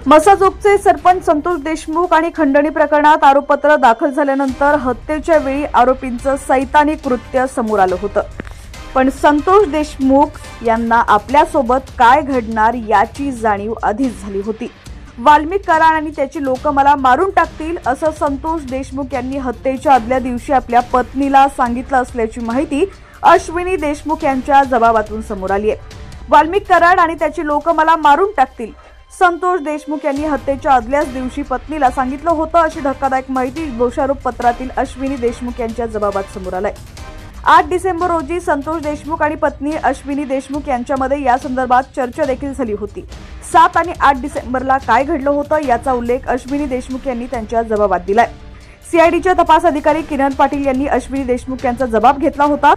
मसाजोगचे सरपंच संतोष देशमुख आणि खंडणी प्रकरणात आरोपपत्र दाखल झाल्यानंतर हत्येच्या वेळी आरोपींचं सैतानी कृत्य समोर आलं होतं। पण संतोष देशमुख यांना आपल्यासोबत काय घडणार याची जाणीव आधीच झाली होती। वाल्मिक कराड आणि त्याची लोक मला मारून टाकतील असं संतोष देशमुख यांनी हत्येच्या आदल्या दिवशी आपल्या पत्नीला सांगितलं असल्याची माहिती अश्विनी देशमुख यांच्या जबाबातून समोर आली आहे। वाल्मिक कराड आणि त्याची लोक मला मारून टाकतील संतोष देशमुख यांनी हत्येच्या आदल्याच दिवशी पत्नीला सांगितलं होतं अशी धक्कादायक माहिती दोषारोप पत्रातील अश्विनी देशमुख यांच्या जबाबात समोर आलाय। 8 डिसेंबर रोजी संतोष देशमुख आणि पत्नी अश्विनी देशमुख यांच्यामध्ये या संदर्भात चर्चा देखील झाली होती। 7 आणि 8 डिसेंबरला काय घडलं होतं याचा उल्लेख अश्विनी देशमुख यांनी त्यांच्या जबाबात दिलाय। सीआयडीच्या तपास अधिकारी किरण पाटील यांनी अश्विनी देशमुख यांचा जबाब घेतला होता।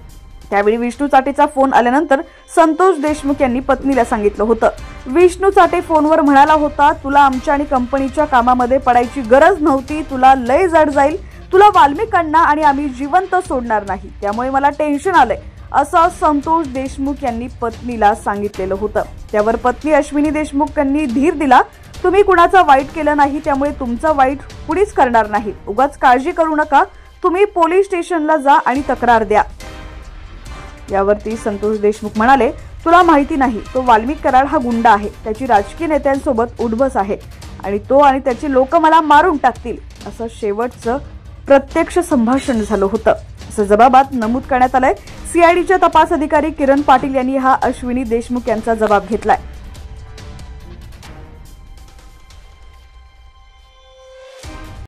त्यावेळी विष्णू चाटेचा फोन आल्यानंतर संतोष देशमुख यांनी पत्नीला सांगितलं होतं। विष्णू चाटे फोनवर म्हणाला होता, तुला आमच्या आणि कंपनीच्या कामामध्ये पडायची गरज नव्हती, तुला लय जड जाईल, तुला वाल्मिकांना आणि आम्ही जिवंत सोडणार नाही, त्यामुळे मला टेन्शन आलंय असं संतोष देशमुख यांनी पत्नीला सांगितलेलं होतं। त्यावर पत्नी अश्विनी देशमुख यांनी धीर दिला, तुम्ही कुणाचं वाईट केलं नाही, त्यामुळे तुमचं वाईट कुणीच करणार नाही, उगाच काळजी करू नका, तुम्ही पोलीस स्टेशनला जा आणि तक्रार द्या। यावरती संतोष देशमुख म्हणाले, तुला माहिती नाही, तो वाल्मिक कराड हा गुंडा आहे, त्याची राजकीय नेत्यांसोबत उठबस आहे आणि तो आणि त्याची लोक मला मारून टाकतील असं शेवटचं प्रत्यक्ष संभाषण झालं होतं असं जबाबात नमूद करण्यात आलंय। सीआयडीच्या तपास अधिकारी किरण पाटील यांनी हा अश्विनी देशमुख यांचा जबाब घेतलाय।